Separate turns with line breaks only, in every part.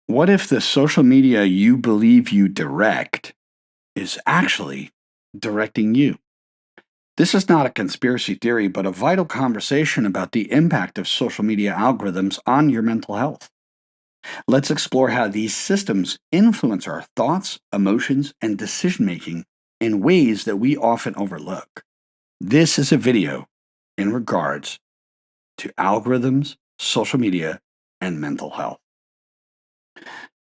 What if the social media you believe you direct is actually directing you? This is not a conspiracy theory, but a vital conversation about the impact of social media algorithms on your mental health. Let's explore how these systems influence our thoughts, emotions, and decision making in ways that we often overlook. This is a video in regards to algorithms, social media, and mental health.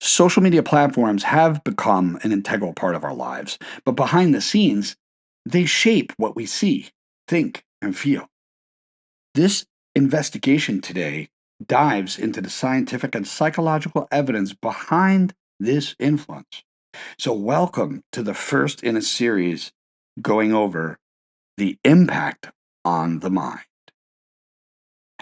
Social media platforms have become an integral part of our lives, but behind the scenes, they shape what we see, think, and feel. This investigation today dives into the scientific and psychological evidence behind this influence. So, welcome to the first in a series going over the impact on the mind.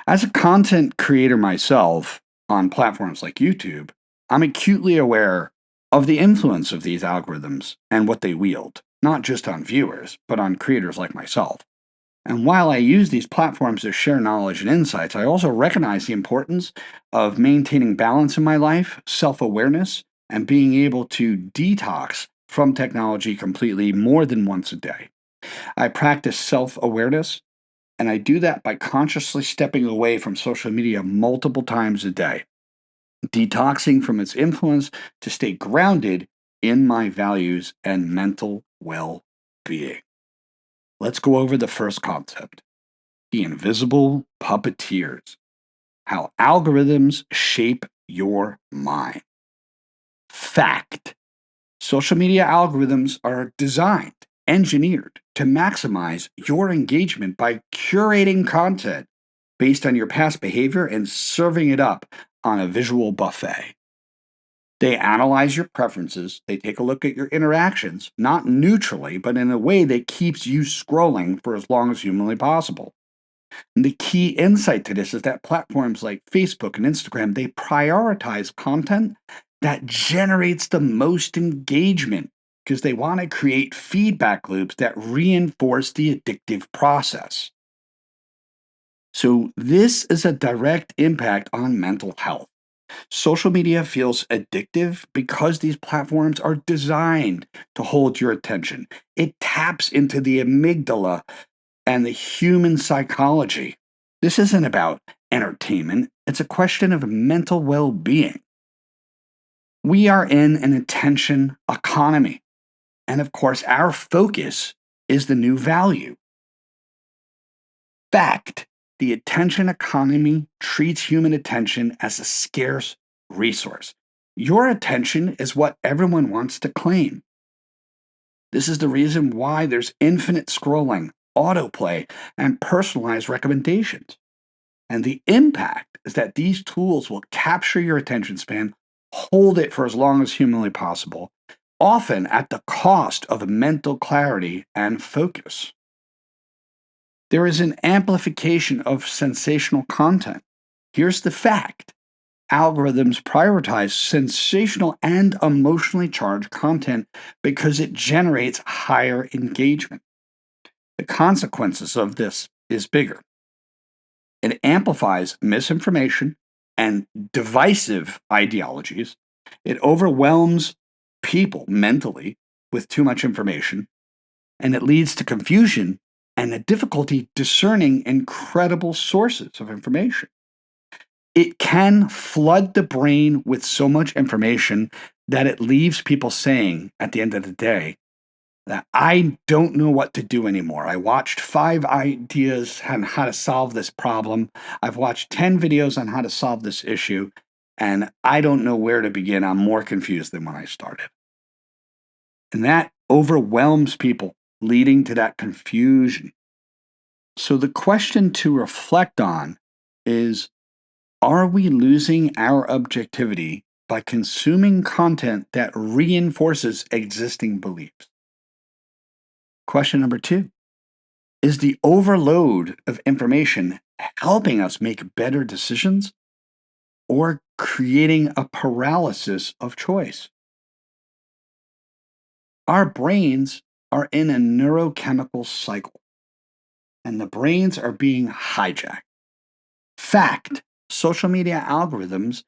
As a content creator myself on platforms like YouTube, I'm acutely aware of the influence of these algorithms and what they wield, not just on viewers, but on creators like myself. And while I use these platforms to share knowledge and insights, I also recognize the importance of maintaining balance in my life, self awareness, and being able to detox from technology completely more than once a day. I practice self awareness, and I do that by consciously stepping away from social media multiple times a day, detoxing from its influence to stay grounded in my values and mental well being. Let's go over the first concept: the invisible puppeteers, how algorithms shape your mind. Fact: social media algorithms are designed, engineered to maximize your engagement by curating content based on your past behavior and serving it up on a visual buffet. They analyze your preferences, they take a look at your interactions, not neutrally, but in a way that keeps you scrolling for as long as humanly possible. And the key insight to this is that platforms like Facebook and Instagram, they prioritize content that generates the most engagement because they want to create feedback loops that reinforce the addictive process. So, this is a direct impact on mental health. Social media feels addictive because these platforms are designed to hold your attention. It taps into the amygdala and the human psychology. This isn't about entertainment, it's a question of mental well being. We are in an attention economy. And of course, our focus is the new value. Fact: the attention economy treats human attention as a scarce resource. Your attention is what everyone wants to claim. This is the reason why there's infinite scrolling, autoplay, and personalized recommendations. And the impact is that these tools will capture your attention span, hold it for as long as humanly possible, often at the cost of mental clarity and focus. There is an amplification of sensational content. Here's the fact: algorithms prioritize sensational and emotionally charged content because it generates higher engagement. The consequences of this is bigger. It amplifies misinformation and divisive ideologies. It overwhelms people mentally with too much information, and it leads to confusion and a difficulty discerning incredible sources of information. It can flood the brain with so much information that it leaves people saying at the end of the day that I don't know what to do anymore. I watched 5 ideas on how to solve this problem. I've watched 10 videos on how to solve this issue, and I don't know where to begin. I'm more confused than when I started. And that overwhelms people, leading to that confusion. So the question to reflect on is, are we losing our objectivity by consuming content that reinforces existing beliefs? Question number two: is the overload of information helping us make better decisions or creating a paralysis of choice? Our brains are in a neurochemical cycle, and the brains are being hijacked. Fact: social media algorithms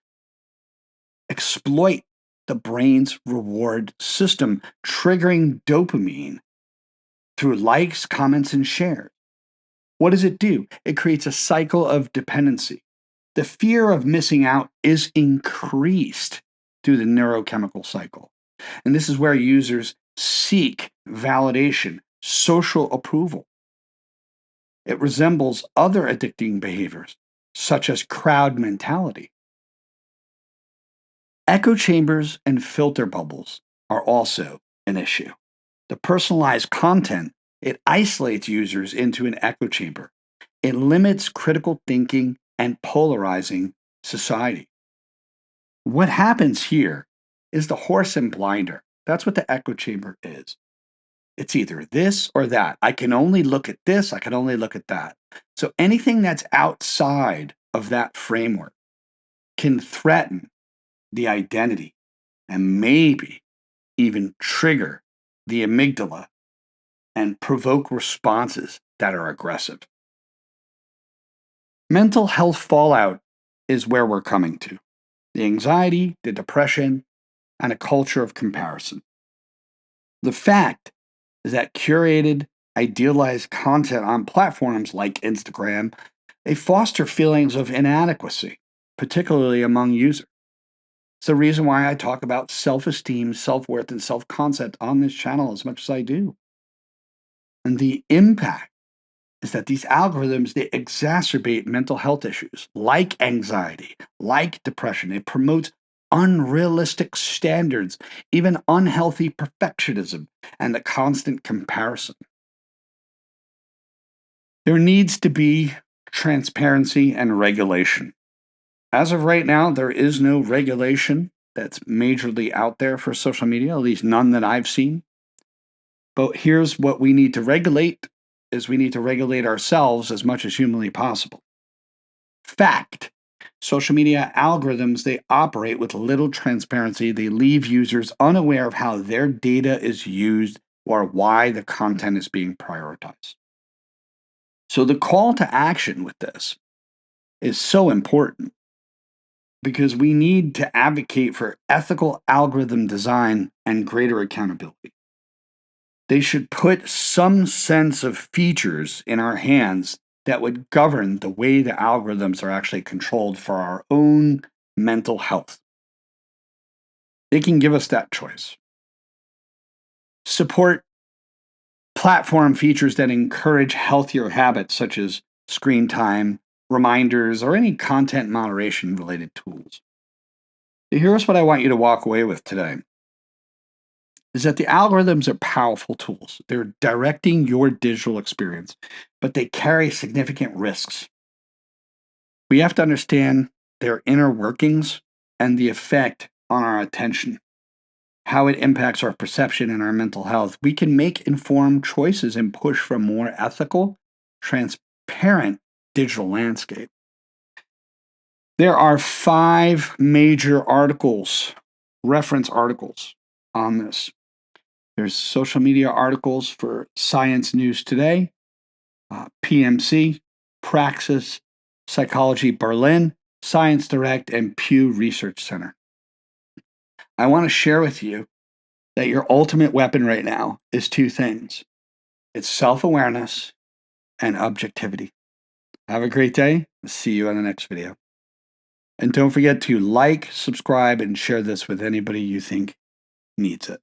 exploit the brain's reward system, triggering dopamine through likes, comments, and shares. What does it do? It creates a cycle of dependency. The fear of missing out is increased through the neurochemical cycle. And this is where users seek validation, social approval. It resembles other addicting behaviors, such as crowd mentality. Echo chambers and filter bubbles are also an issue. The personalized content, it isolates users into an echo chamber. It limits critical thinking and polarizing society. What happens here is the horse and blinder. That's what the echo chamber is. It's either this or that. I can only look at this, I can only look at that. So anything that's outside of that framework can threaten the identity and maybe even trigger the amygdala and provoke responses that are aggressive. Mental health fallout is where we're coming to. The anxiety, the depression, and a culture of comparison. The fact is that curated, idealized content on platforms like Instagram, they foster feelings of inadequacy, particularly among users. It's the reason why I talk about self-esteem, self-worth, and self-concept on this channel as much as I do. And the impact is that these algorithms, they exacerbate mental health issues like anxiety, like depression. It promotes unrealistic standards, even unhealthy perfectionism, and the constant comparison. There needs to be transparency and regulation. As of right now, there is no regulation that's majorly out there for social media, at least none that I've seen. But here's what we need to regulate is we need to regulate ourselves as much as humanly possible. Fact. Social media algorithms, they operate with little transparency. They leave users unaware of how their data is used or why the content is being prioritized. So the call to action with this is so important because we need to advocate for ethical algorithm design and greater accountability. They should put some sense of features in our hands that would govern the way the algorithms are actually controlled for our own mental health. They can give us that choice. Support platform features that encourage healthier habits such as screen time, reminders, or any content moderation related tools. So here's what I want you to walk away with today. Is that the algorithms are powerful tools. They're directing your digital experience, but they carry significant risks. We have to understand their inner workings and the effect on our attention, how it impacts our perception and our mental health. We can make informed choices and push for a more ethical, transparent digital landscape. There are 5 major articles, reference articles on this. There's social media articles for Science News Today, PMC, Praxis, Psychology Berlin, Science Direct, and Pew Research Center. I want to share with you that your ultimate weapon right now is 2 things. It's self-awareness and objectivity. Have a great day. See you on the next video. And don't forget to like, subscribe, and share this with anybody you think needs it.